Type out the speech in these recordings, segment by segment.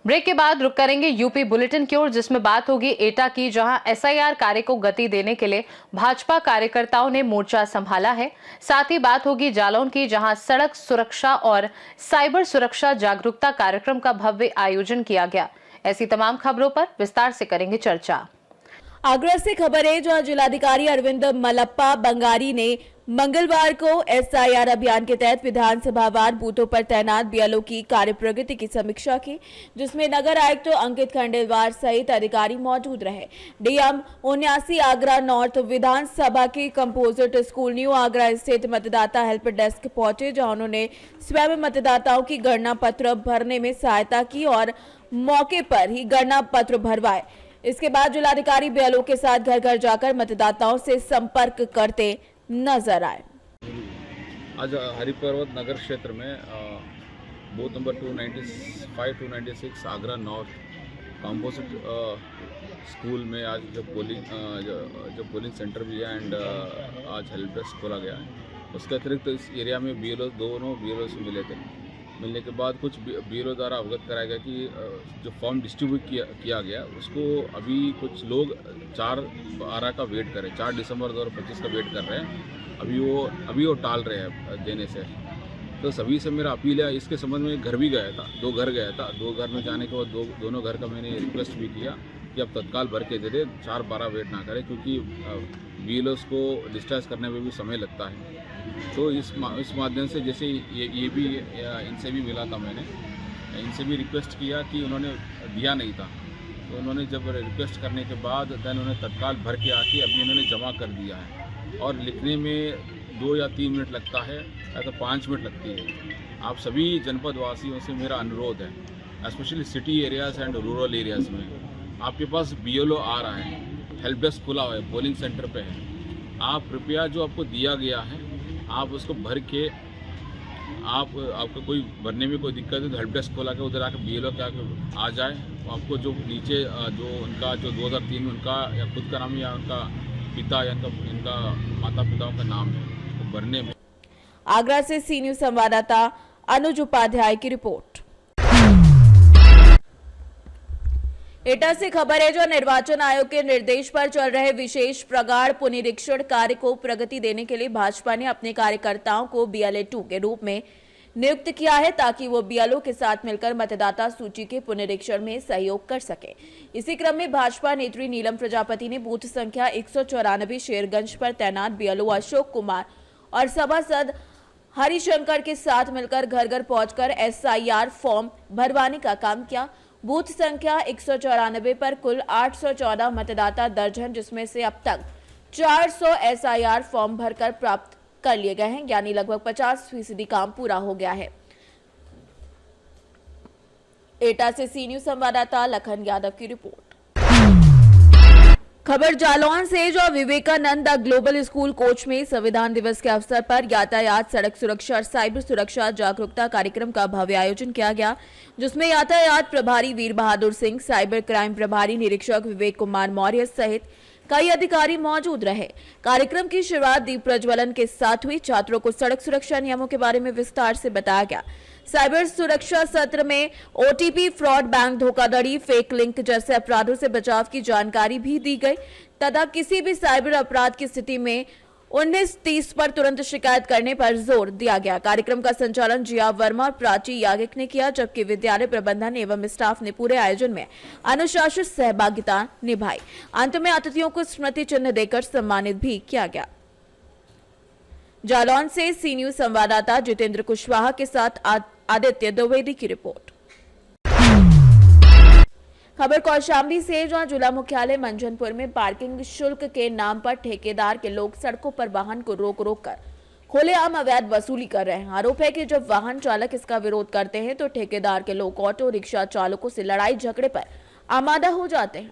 Break के बाद रुक करेंगे यूपी बुलेटिन की ओर, जिसमें बात होगी एटा की, जहां एसआईआर कार्य को गति देने के लिए भाजपा कार्यकर्ताओं ने मोर्चा संभाला है। साथ ही बात होगी जालौन की, जहां सड़क सुरक्षा और साइबर सुरक्षा जागरूकता कार्यक्रम का भव्य आयोजन किया गया। ऐसी तमाम खबरों पर विस्तार से करेंगे चर्चा। आगरा से खबर है, जहां जिलाधिकारी अरविंद मलप्पा बंगारी ने मंगलवार को एसआईआर अभियान के तहत विधानसभावार बूथों पर तैनात बीएलओ की कार्य प्रगति की समीक्षा की, जिसमें नगर आयुक्त अंकित खंडेलवाल सहित अधिकारी मौजूद रहे। डीएम 79 आगरा नॉर्थ विधानसभा की कंपोजिट स्कूल न्यू आगरा स्थित मतदाता हेल्प डेस्क पहुंचे, जहां उन्होंने स्वयं मतदाताओं की गणना पत्र भरने में सहायता की और मौके पर ही गणना पत्र भरवाए। इसके बाद जिलाधिकारी बीएलओ के साथ घर घर जाकर मतदाताओं से संपर्क करते नजर आए। आज हरिपर्वत नगर क्षेत्र में booth number 295-296 Agra north composite school में आज जो पोलिंग सेंटर भी है एंड आज हेल्प डेस्क खोला गया है। उसके अतिरिक्त तो इस एरिया में दोनों बीएलओ से मिले थे। मिलने के बाद कुछ बीएलओ द्वारा अवगत कराया गया कि जो फॉर्म डिस्ट्रीब्यूट किया गया उसको अभी कुछ लोग 4/12 का वेट कर रहे हैं, 4 दिसंबर 2025 का वेट कर रहे हैं। अभी वो टाल रहे हैं देने से। तो सभी से मेरा अपील है, इसके संबंध में घर भी गया था, 2 घर गया था। 2 घर में जाने के बाद दोनों घर का मैंने रिक्वेस्ट भी किया कि अब तत्काल भर के दे दे, 4/12 वेट ना करें, क्योंकि बीएलओस को डिस्चार्ज करने में भी समय लगता है। तो इस माध्यम से जैसे ये भी इनसे भी मिला था, मैंने इनसे भी रिक्वेस्ट किया कि उन्होंने दिया नहीं था। तो उन्होंने जब रिक्वेस्ट करने के बाद देन उन्होंने तत्काल भर के आके अभी उन्होंने जमा कर दिया है। और लिखने में 2 या 3 मिनट लगता है या तो 5 मिनट लगती है। आप सभी जनपद वासियों से मेरा अनुरोध है, specially city areas and rural areas में आपके पास बीएलओ आ रहा है, हेल्प डेस्क खुला हुआ है, पोलिंग सेंटर पे है। आप कृपया जो आपको दिया गया है आप उसको भर के, आपको कोई भरने में कोई दिक्कत है तो हेल्प डेस्क खोला के उधर आके बीएलओ के आके आ जाए। तो आपको जो नीचे जो उनका जो 2003 में उनका या खुद का नाम या उनका पिता या इनका माता पिताओं का नाम है तो भरने में। आगरा से सी न्यूज संवाददाता अनुज उपाध्याय की रिपोर्ट। एटा से खबर है, जो निर्वाचन आयोग के निर्देश पर चल रहे विशेष प्रगाढ़ पुनरीक्षण कार्य को प्रगति देने के लिए भाजपा ने अपने कार्यकर्ताओं को BLA-2 के रूप में नियुक्त किया है, ताकि वो बीएलओ के साथ मिलकर मतदाता सूची के पुनरीक्षण में सहयोग कर सके। इसी क्रम में भाजपा नेत्री नीलम प्रजापति ने बूथ संख्या 194 शेरगंज पर तैनात बीएलओ अशोक कुमार और सभासद हरिशंकर के साथ मिलकर घर घर पहुंचकर एसआईआर फॉर्म भरवाने का काम किया। बूथ संख्या 194 पर कुल 814 मतदाता दर्ज हैं, जिसमें से अब तक 400 एसआईआर फॉर्म भरकर प्राप्त कर लिए गए हैं, यानी लगभग 50% काम पूरा हो गया है। एटा से सी न्यूज संवाददाता लखन यादव की रिपोर्ट। खबर जालौन से, जो विवेकानंद ग्लोबल स्कूल कोच में संविधान दिवस के अवसर पर यातायात, सड़क सुरक्षा और साइबर सुरक्षा जागरूकता कार्यक्रम का भव्य आयोजन किया गया, जिसमें यातायात प्रभारी वीर बहादुर सिंह, साइबर क्राइम प्रभारी निरीक्षक विवेक कुमार मौर्य सहित कई अधिकारी मौजूद रहे। कार्यक्रम की शुरुआत दीप प्रज्वलन के साथ हुई। छात्रों को सड़क सुरक्षा नियमों के बारे में विस्तार से बताया गया। साइबर सुरक्षा सत्र में ओटीपी फ्रॉड, बैंक धोखाधड़ी, फेक लिंक जैसे अपराधों से बचाव की जानकारी भी दी गई तथा किसी भी साइबर अपराध की स्थिति में 1930 पर तुरंत शिकायत करने पर जोर दिया गया। कार्यक्रम का संचालन जिया वर्मा और प्राची यागिक ने किया, जबकि विद्यालय प्रबंधन एवं स्टाफ ने पूरे आयोजन में अनुशासित सहभागिता निभाई। अंत में अतिथियों को स्मृति चिन्ह देकर सम्मानित भी किया गया। जालौन से सी न्यूज संवाददाता जितेंद्र कुशवाहा के साथ आदित्य द्विवेदी की रिपोर्ट। खबर कौशाम्बी से, जहां जिला मुख्यालय मंझनपुर में पार्किंग शुल्क के नाम पर ठेकेदार के लोग सड़कों पर वाहन को रोक रोक कर खुलेआम अवैध वसूली कर रहे हैं। आरोप है कि जब वाहन चालक इसका विरोध करते हैं तो ठेकेदार के लोग ऑटो रिक्शा चालकों से लड़ाई झगड़े पर आमादा हो जाते हैं।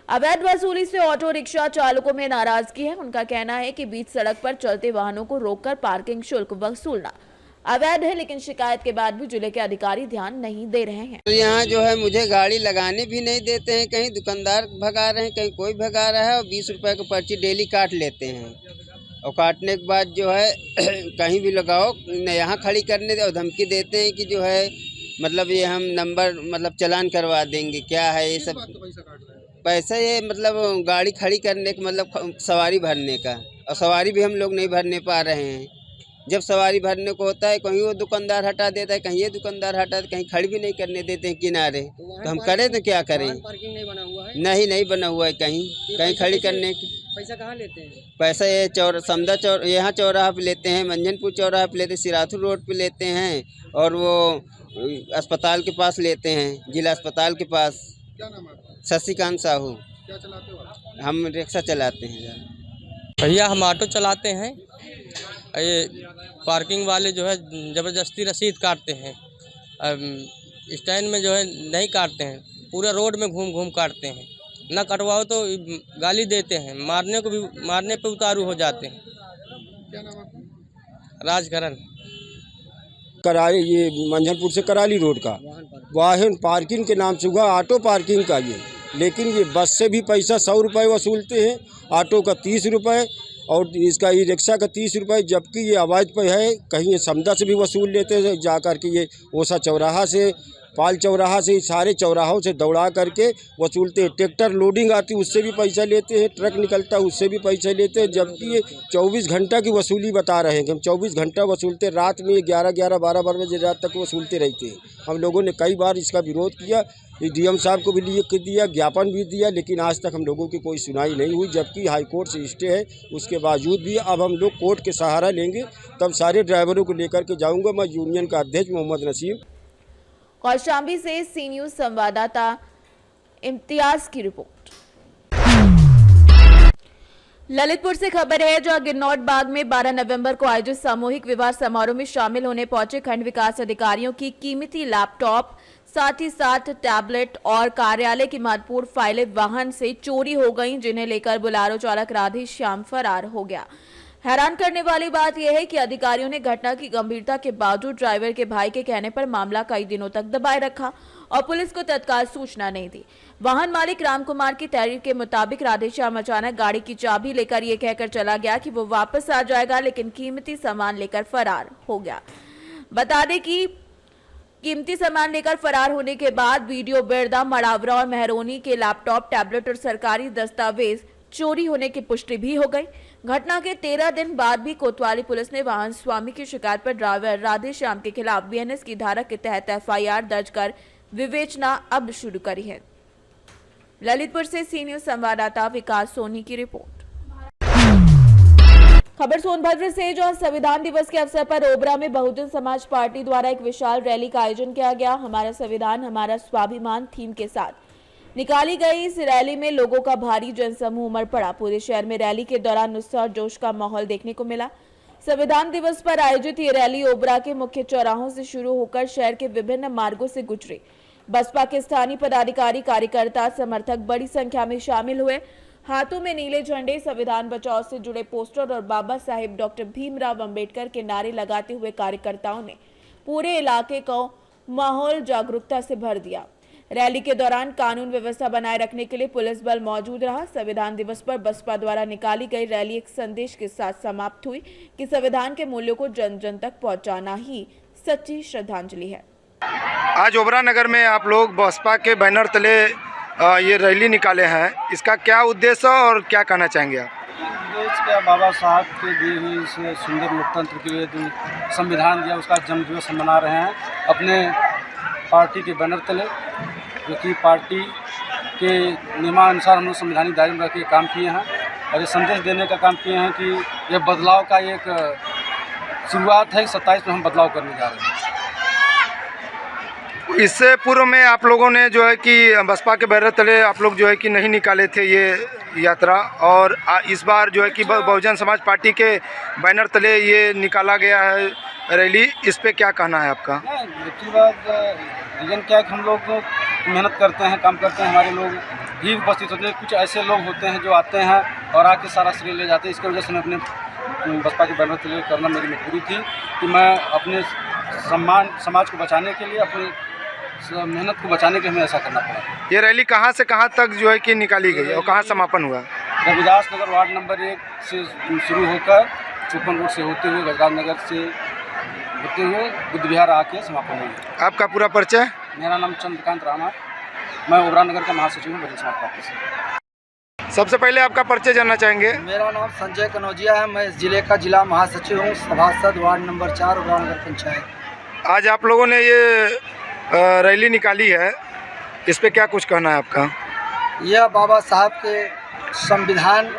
अवैध वसूली से ऑटो रिक्शा चालकों में नाराजगी है। उनका कहना है कि बीच सड़क पर चलते वाहनों को रोककर पार्किंग शुल्क वसूलना अवैध है, लेकिन शिकायत के बाद भी जिले के अधिकारी ध्यान नहीं दे रहे हैं। तो यहाँ जो है मुझे गाड़ी लगाने भी नहीं देते हैं, कहीं दुकानदार भगा रहे हैं, कहीं कोई भगा रहा है, और 20 रुपए की पर्ची डेली काट लेते हैं। और काटने के बाद जो है कहीं भी लगाओ न यहाँ खड़ी करने दे, और धमकी देते हैं कि जो है मतलब ये हम नंबर मतलब चालान करवा देंगे, क्या है ये सब पैसा, ये मतलब गाड़ी खड़ी करने का मतलब सवारी भरने का, और सवारी भी हम लोग नहीं भरने पा रहे हैं। जब सवारी भरने को होता है कहीं वो दुकानदार हटा देता है, कहीं ये दुकानदार हटा देता है, कहीं खड़ी भी नहीं करने देते हैं किनारे, तो हम करें तो क्या करें। पार्किंग नहीं बना हुआ है? नहीं बना हुआ है, कहीं खड़ी करने की। पैसा कहाँ लेते हैं? पैसा ये समदा यहाँ चौराहा पे लेते हैं, मंजनपुर चौराहा पे लेते हैं, सिराथू रोड पे लेते हैं, और वो अस्पताल के पास लेते हैं, जिला अस्पताल के पास। क्या नाम है आपका? शशिकांत साहू। क्या चलाते हो आप? हम रिक्शा चलाते हैं। भैया हम ऑटो चलाते हैं। ये पार्किंग वाले जो है ज़बरदस्ती रसीद काटते हैं, स्टैंड में जो है नहीं काटते हैं, पूरा रोड में घूम घूम काटते हैं। ना कटवाओ तो गाली देते हैं, मारने पे उतारू हो जाते हैं। क्या नाम है आपका? राजकरण कराली, ये मंझनपुर से कराली रोड का वाहन पार्किंग के नाम से हुआ ऑटो पार्किंग का ये, लेकिन ये बस से भी पैसा 100 रुपये वसूलते हैं, ऑटो का 30 रुपये और इसका ई रिक्शा का 30 रुपये, जबकि ये आवाज़ पे है। कहीं ये समदा से भी वसूल लेते हैं, जा कर के ये ओसा चौराहा से, पाल चौराहा से, सारे चौराहों से दौड़ा करके वसूलते हैं। ट्रैक्टर लोडिंग आती है उससे भी पैसा लेते हैं, ट्रक निकलता है उससे भी पैसा लेते हैं, जबकि ये 24 घंटा की वसूली बता रहे हैं कि हम 24 घंटा वसूलते। रात में 11 12 बजे रात तक वसूलते रहते हैं। हम लोगों ने कई बार इसका विरोध किया, डीएम साहब को भी लिख दिया, ज्ञापन भी दिया, लेकिन आज तक हम लोगों की कोई सुनाई नहीं हुई, जबकि हाई कोर्ट से स्टे है। उसके बावजूद भी अब हम लोग कोर्ट के सहारा लेंगे, तब सारे ड्राइवरों को लेकर के जाऊँगा। मैं यूनियन का अध्यक्ष मोहम्मद नसीम। कौशाम्बी से सी न्यूज संवाददाता इम्तियाज की रिपोर्ट। ललितपुर से खबर है, जहां गिरनौट बाग में 12 नवंबर को आयोजित सामूहिक विवाह समारोह में शामिल होने पहुंचे खंड विकास अधिकारियों की कीमती लैपटॉप, साथ ही साथ टैबलेट और कार्यालय की महत्वपूर्ण फाइलें वाहन से चोरी हो गईं, जिन्हें लेकर बुलारो चालक राधे श्याम फरार हो गया। हैरान करने वाली बात यह है कि अधिकारियों ने घटना की गंभीरता के बावजूद ड्राइवर के भाई के कहने पर मामला कई दिनों तक दबाए रखा और पुलिस को तत्काल सूचना नहीं दी। वाहन मालिक राम कुमार की तारीफ के मुताबिक राधेश्याम अचानक गाड़ी की चाबी लेकर ये कहकर चला गया कि वो वापस आ जाएगा, लेकिन कीमती सामान लेकर फरार हो गया। बता दें कि कीमती सामान लेकर फरार होने के बाद वीडियो बेरदा, मड़ावरा और मेहरोनी के लैपटॉप, टैबलेट और सरकारी दस्तावेज चोरी होने की पुष्टि भी हो गई। घटना के 13 दिन बाद भी कोतवाली पुलिस ने वाहन स्वामी की शिकायत पर ड्राइवर राधे श्याम के खिलाफ बीएनएस की धारा के तहत एफआईआर दर्ज कर विवेचना अब शुरू करी है। ललितपुर से सी न्यूज संवाददाता विकास सोनी की रिपोर्ट। खबर सोनभद्र से, जो संविधान दिवस के अवसर पर ओबरा में बहुजन समाज पार्टी द्वारा एक विशाल रैली का आयोजन किया गया। हमारा संविधान हमारा स्वाभिमान थीम के साथ निकाली गई इस रैली में लोगों का भारी जनसमूह उमड़ पड़ा। पूरे शहर में रैली के दौरान उत्साह और जोश का माहौल देखने को मिला। संविधान दिवस पर आयोजित ये रैली ओबरा के मुख्य चौराहों से शुरू होकर शहर के विभिन्न मार्गों से गुजरी। बसपा के स्थानीय पदाधिकारी, कार्यकर्ता, समर्थक बड़ी संख्या में शामिल हुए। हाथों में नीले झंडे, संविधान बचाओ से जुड़े पोस्टर और बाबा साहेब डॉक्टर भीमराव अंबेडकर के नारे लगाते हुए कार्यकर्ताओं ने पूरे इलाके को माहौल जागरूकता से भर दिया। रैली के दौरान कानून व्यवस्था बनाए रखने के लिए पुलिस बल मौजूद रहा। संविधान दिवस पर बसपा द्वारा निकाली गई रैली एक संदेश के साथ समाप्त हुई कि संविधान के मूल्यों को जन जन तक पहुंचाना ही सच्ची श्रद्धांजलि है। आज ओबरा नगर में आप लोग बसपा के बैनर तले ये रैली निकाले हैं, इसका क्या उद्देश्य और क्या कहना चाहेंगे आप? देश के बाबा साहब के दिए हुए इस सुंदर लोकतंत्र के लिए जो संविधान दिया उसका जन्म दिवस हम मना रहे हैं अपने पार्टी के बैनर तले, जो कि पार्टी के नियमानुसार हम लोग संवैधानिक दायरे में रख के काम किए हैं और ये संदेश देने का काम किए हैं कि यह बदलाव का एक शुरुआत है। 27 में हम बदलाव करने जा रहे हैं। इससे पूर्व में आप लोगों ने जो है कि बसपा के बैनर तले आप लोग जो है कि नहीं निकाले थे ये यात्रा, और इस बार जो है कि बहुजन समाज पार्टी के बैनर तले ये निकाला गया है रैली, इस पे क्या कहना है आपका? दूसरी बात रीजन क्या है कि हम लोग मेहनत करते हैं, काम करते हैं, हमारे लोग भी उपस्थित होते हैं। कुछ ऐसे लोग होते हैं जो आते हैं और आके सारा श्रेय ले जाते हैं। इसकी वजह से मैं अपने बसपा के बैनर तले करना मेरी मजबूरी थी कि मैं अपने समाज को बचाने के लिए, अपने मेहनत को बचाने के लिए हमें ऐसा करना पड़ा। ये रैली कहाँ से कहाँ तक जो है कि निकाली गई और कहाँ समापन हुआ? रविदास नगर वार्ड नंबर 1 से शुरू होकर चुपन रोड से होते हुए गजराज नगर से होते हुए बुद्ध विहार आके समापन हुई। आपका पूरा परिचय? मेरा नाम चंद्रकांत राणा, मैं ओबरा नगर का महासचिव हूँ बहुजन समाज पार्टी से। सबसे पहले आपका परिचय जानना चाहेंगे। मेरा नाम संजय कनौजिया है, मैं इस जिले का जिला महासचिव हूँ, सभासद वार्ड नंबर 4 ओबरा नगर पंचायत। आज आप लोगों ने ये रैली निकाली है, इस पे क्या कुछ कहना है आपका? यह बाबा साहब के संविधान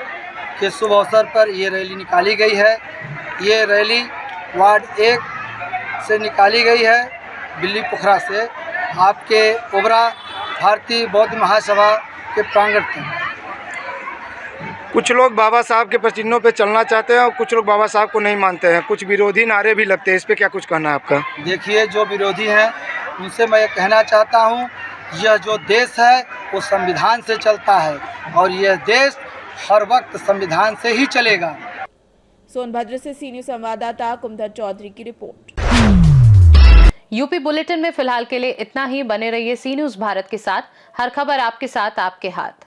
के शुभ अवसर पर ये रैली निकाली गई है। ये रैली वार्ड 1 से निकाली गई है, बिल्ली पोखरा से, आपके ओबरा भारतीय बौद्ध महासभा के प्रांगण से। कुछ लोग बाबा साहब के प्रचिन्हों पे चलना चाहते हैं और कुछ लोग बाबा साहब को नहीं मानते हैं, कुछ विरोधी नारे भी लगते हैं, इस पे क्या कुछ कहना है आपका? देखिए, जो विरोधी हैं उनसे मैं ये कहना चाहता हूँ, यह जो देश है वो संविधान से चलता है और यह देश हर वक्त संविधान से ही चलेगा। सोनभद्र से सी न्यूज़ संवाददाता कुमधर चौधरी की रिपोर्ट। यूपी बुलेटिन में फिलहाल के लिए इतना ही। बने रहिए सी न्यूज़ भारत के साथ। हर खबर आपके साथ, आपके हाथ।